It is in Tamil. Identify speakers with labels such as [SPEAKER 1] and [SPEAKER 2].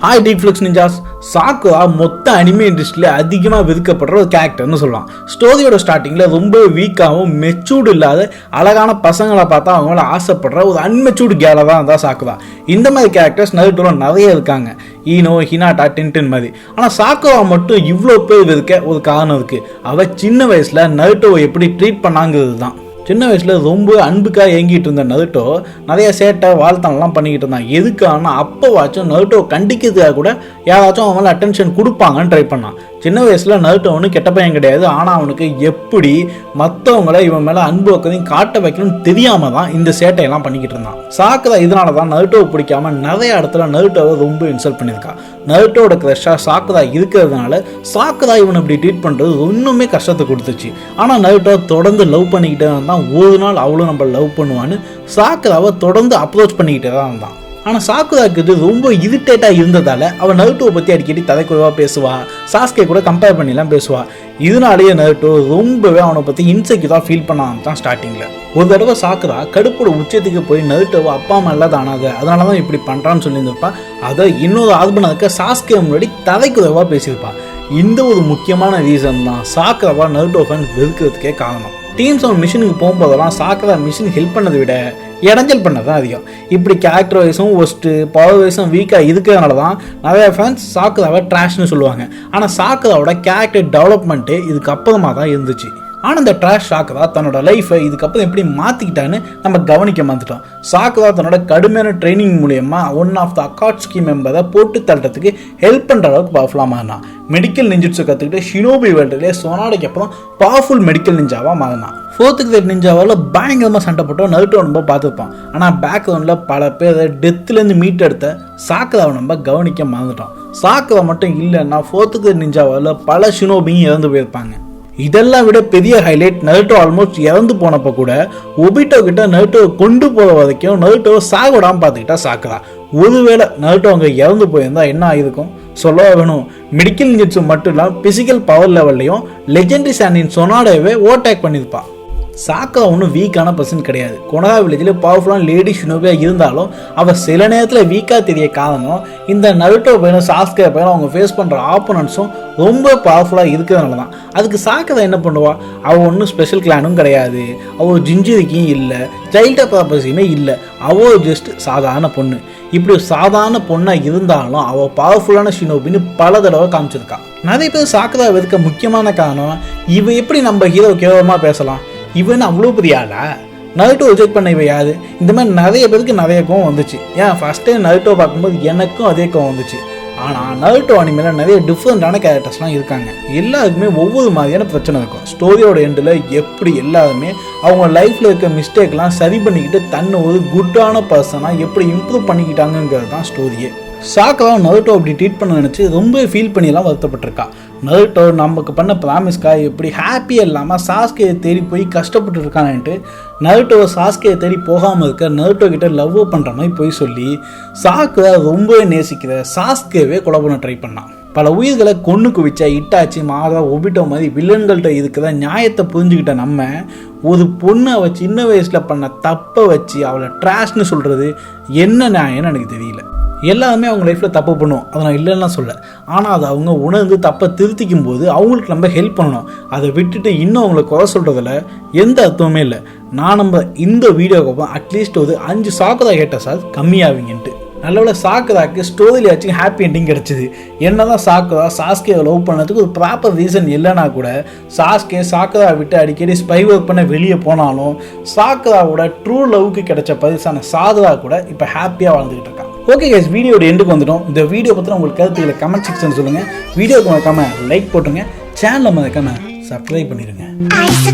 [SPEAKER 1] Hi Deeplex ninjas. சாக்குரா மொத்த அனிமே இண்டஸ்ட்ரியில அதிகமாக வெதுக்கப்படுற ஒரு கேரக்டர்னு சொல்லலாம். ஸ்டோரியோட ஸ்டார்டிங்கில் ரொம்ப வீக்காகவும் மெச்சூர்டு இல்லாத அழகான பசங்களை பார்த்தா அவங்கள ஆசைப்படுற ஒரு அன்மெச்சூர்டு கேலை தான் இருந்தால் சாக்குரா. இந்த மாதிரி கேரக்டர்ஸ் நருட்டோவில் நிறைய இருக்காங்க. ஈனோ, ஹினாட்டா, டின்டின் மாதிரி. ஆனால் சாக்குரா மட்டும் இவ்வளோ பேர் வெதுக்க ஒரு காரணம் இருக்குது. அவள் சின்ன வயசில் நருட்டோவை எப்படி ட்ரீட் பண்ணாங்கிறது தான். சின்ன வயசில் ரொம்ப அன்புக்காக ஏங்கிட்டு இருந்த நருட்டோ நிறைய சேட்டை வாழ்த்தனெல்லாம் பண்ணிக்கிட்டு இருந்தான். எதுக்கானா அப்போவாச்சும் நருட்டோ கண்டிக்கிறதுக்காக கூட யாராச்சும் அவன் மேலே அட்டென்ஷன் கொடுப்பாங்கன்னு ட்ரை பண்ணான். சின்ன வயசில் நருட்டோ ஒன்று கெட்ட பையன் கிடையாது. ஆனால் அவனுக்கு எப்படி மற்றவங்கள இவன் மேலே அன்பு வைக்கிறதையும் காட்ட வைக்கணும்னு தெரியாம தான் இந்த சேட்டையெல்லாம் பண்ணிக்கிட்டு இருந்தான். சாக்குரா இதனால தான் நருட்டோவை பிடிக்காம நிறைய இடத்துல நருட்டோவை ரொம்ப இன்சல்ட் பண்ணியிருக்கான். நருட்டோட க்ரஷ்ஷாக சாக்குரா இருக்கிறதுனால சாக்குரா இவனை இப்படி ட்ரீட் பண்ணுறது இன்னுமே கஷ்டத்தை கொடுத்துச்சு. ஆனால் நருட்டோ தொடர்ந்து லவ் பண்ணிக்கிட்டே இருந்தான். ஒரு நாள் அவளும் நம்ம லவ் பண்ணுவான்னு சாக்குராவை தொடர்ந்து அப்ரோச் பண்ணிக்கிட்டே தான் இருந்தான். ஆனால் சாக்குராக்கு இது ரொம்ப இரிட்டேட்டாக இருந்ததால் அவன் நருட்டோவை பற்றி அடிக்கடி தலைக்குறைவாக பேசுவா. சாஸ்கே கூட கம்பேர் பண்ணிலாம் பேசுவா. இதனாலேயே நருட்டோ ரொம்பவே அவனை பற்றி இன்செக்யூராக ஃபீல் பண்ண ஆரம்பித்தான் ஸ்டார்டிங்கில். ஒரு தடவை சாக்குரா கடுப்போட உச்சத்துக்கு போய் நருட்டோவை அப்பா அம்மா எல்லாம் தானாத அதனால தான் இப்படி பண்ணுறான்னு சொல்லியிருந்திருப்பான். அதை இன்னொரு ஆல்பனாக்க சாஸ்கே முன்னாடி தலைக்குறைவாக பேசியிருப்பான். இந்த ஒரு முக்கியமான ரீசன் தான் சாக்குராவா நருட்டோ ஃபேன் வெறுக்கிறதுக்கே காரணம். டீம்ஸ் அவன் மிஷினுக்கு போகும்போதெல்லாம் சாக்குரா மிஷின் ஹெல்ப் பண்ணதை விட இடைஞ்சல் பண்ணது தான் அதிகம். இப்படி கேரக்டர் வைஸும் ஒஸ்ட்டு பவர் வைஸும் வீக்காக இருக்கிறதுனால தான் நிறைய ஃபேன்ஸ் சாக்குராவை ட்ராஷ்னு சொல்லுவாங்க. ஆனால் சாக்குராவோட கேரக்டர் டெவலப்மெண்ட்டு இதுக்கு அப்புறமா தான் இருந்துச்சு. ஆனால் இந்த ட்ராஷ் சாக்குரா தன்னோட லைஃப்பை இதுக்கப்புறம் எப்படி மாற்றிக்கிட்டான்னு நம்ம கவனிக்க வந்துட்டோம். சாக்குரா தன்னோட கடுமையான ட்ரைனிங் மூலயமா ஒன் ஆஃப் த அக்காட்ஸ்கி மெம்பரை போட்டு தள்ளுறதுக்கு ஹெல்ப் பண்ணுற அளவுக்கு பவர்ஃபுல்லாக மாறினான். மெடிக்கல் நிஞ்சிட்ஸை கற்றுக்கிட்டு ஷினோபி வேர்ல்டுலேயே சொனாடைக்கு அப்புறம் பவர்ஃபுல் மெடிக்கல் நிஞ்சாவாக மாறினான். ஃபோர்த்து கிரேட் நிஞ்சாவால் பயங்கரமாக சண்டை போட்டோம் நருட்டோ நம்ம பார்த்துருப்பான். ஆனால் பேக்ரவுண்டில் பல பேர் டெத்துலேருந்து மீட் எடுத்த சாக்குராவை நம்ம கவனிக்க மறந்துட்டோம். சாக்குரா மட்டும் இல்லைன்னா ஃபோர்த்து கிரேட் நிஞ்சாவால் பல ஷினோபியும் இறந்து போயிருப்பாங்க. இதெல்லாம் விட பெரிய ஹைலைட், நருட்டோ ஆல்மோஸ்ட் இறந்து போனப்போ கூட ஒபிட்டோ கிட்ட நருட்டோவை கொண்டு போகிற வரைக்கும் நருட்டோவை சாகவிடாமல் பார்த்துக்கிட்டா சாக்குரா. ஒருவேளை நருட்டோ அங்கே இறந்து போயிருந்தா என்ன ஆகிருக்கும் சொல்ல வேணும். மெடிக்கல் நிஞ்சிட்ஸு மட்டும் இல்லாமல் பிசிக்கல் பவர் லெவல்லையும் லெஜெண்டரி சாண்டின் சொனாடேவே ஓவர்டேக் பண்ணியிருப்பான். சாக்குரா ஒன்றும் வீக்கான பர்சன் கிடையாது. கொனகா வில்லேஜில் பவர்ஃபுல்லான லேடி ஷினோபியாக இருந்தாலும் அவள் சில நேரத்தில் வீக்காக தெரிய காரணம் இந்த நருட்டோ பையனும் சாஸ்கே பையனும் அவங்க ஃபேஸ் பண்ணுற ஆப்போனன்ட்ஸும் ரொம்ப பவர்ஃபுல்லாக இருக்கிறதுனால தான். அதுக்கு சாக்குரா என்ன பண்ணுவா? அவள் ஒன்றும் ஸ்பெஷல் கிளானும் கிடையாது, அவள் ஜிஞ்சிரிக்கும் இல்லை, சைல்டு ப்ராப்பர்சியுமே இல்லை, அவள் ஜஸ்ட் சாதாரண பொண்ணு. இப்படி சாதாரண பொண்ணாக இருந்தாலும் அவள் பவர்ஃபுல்லான ஷினோபின்னு பல தடவை காமிச்சிருக்கா. நிறைய பேர் சாக்குரா வெறுக்க முக்கியமான காரணம் இவன் எப்படி நம்ம ஹீரோ கேவலமாக பேசலாம், இவன் அவ்வளோ பெரிய ஆளா, நருட்டோ ரிஜெக்ட் பண்ண இவன் யாது, இந்த மாதிரி நிறைய பேருக்கு நிறைய கோவம் வந்துச்சு. ஏன் ஃபர்ஸ்ட் டைம் நருட்டோ பார்க்கும்போது எனக்கும் அதே கோவம் வந்துச்சு. ஆனால் நருட்டோ அனிமேல நிறைய டிஃப்ரெண்டான கேரக்டர்ஸ்லாம் இருக்காங்க. எல்லாருக்குமே ஒவ்வொரு மாதிரியான பிரச்சனை இருக்கும். ஸ்டோரியோட எண்டில் எப்படி எல்லாருமே அவங்க லைஃப்பில் இருக்க மிஸ்டேக்லாம் சரி பண்ணிக்கிட்டு தன்னை ஒரு குட்டான பர்சனாக எப்படி இம்ப்ரூவ் பண்ணிக்கிட்டாங்கிறது தான் ஸ்டோரியே. சாக்குரா நருட்டோ அப்படி ட்ரீட் பண்ண நினச்சி ரொம்ப ஃபீல் பண்ணியெல்லாம் வருத்தப்பட்டிருக்கா. நருட்டோ நமக்கு பண்ண ப்ராமிஸ்க்காக எப்படி ஹாப்பியாக இல்லாமல் சாஸ்கேயை தேடி போய் கஷ்டப்பட்டு இருக்கான்ட்டு நருட்டோவை சாஸ்கேயை தேடி போகாமல் இருக்க நருட்டோ கிட்ட லவ் பண்ணுற மாதிரி போய் சொல்லி சாக்குரா ரொம்பவே நேசிக்கிற சாஸ்கேவே கொலை பண்ண ட்ரை பண்ணான். பல உயிர்களை கொன்று குவிச்சா இட்டாச்சி மாதா ஒபிட்டோ மாதிரி வில்லன்கள்கிட்ட இருக்கிற நியாயத்தை புரிஞ்சுக்கிட்ட நம்ம ஒரு பொண்ணு அவள் சின்ன வயசில் பண்ண தப்பை வச்சு அவளை ட்ராஷ்னு சொல்கிறது என்ன நியாயம்னு எனக்கு தெரியல. எல்லாருமே அவங்க லைஃப்பில் தப்பு பண்ணுவோம், அதை நான் இல்லைன்னா சொல்ல. ஆனால் அதை அவங்க உணர்ந்து தப்பை திருத்திக்கும் போது அவங்களுக்கு நம்ம ஹெல்ப் பண்ணணும். அதை விட்டுட்டு இன்னும் அவங்கள குறை சொல்கிறதுல எந்த அர்த்தமுமே இல்லை. நான் நம்ம இந்த வீடியோக்கு அட்லீஸ்ட் ஒரு 5 சாக்குரா ஹேட்டர்ஸால் கம்மியாவீங்கன்ட்டு. நல்லவேளை சாக்குராக்கு ஸ்டோரியிலாச்சும் ஹாப்பி எண்டிங் கிடச்சிது. என்னதான் சாக்குரா சாஸ்கேவை லவ் பண்ணதுக்கு ஒரு ப்ராப்பர் ரீசன் இல்லைனா கூட சாஸ்கே சாக்குரா விட்டு அடிக்கடி ஸ்பை ஒர்க் பண்ண வெளியே போனாலும் சாக்குராவோட ட்ரூ லவ்க்கு கிடைச்ச பரிசான சாதுரா கூட இப்போ ஹாப்பியாக வாழ்ந்துக்கிட்டு இருக்கான். ஓகே கைஸ், வீடியோட எண்டுக்கு வந்துட்டோம். இந்த வீடியோ பற்றி உங்களுக்கு கருத்துக்களை கமெண்ட் செக்ஷன் சொல்லுங்கள். வீடியோக்கு மறக்காம லைக் போட்டுருங்க, சேனலை மறக்காம சப்ஸ்கிரைப் பண்ணிடுங்க.
[SPEAKER 2] ஐஸ்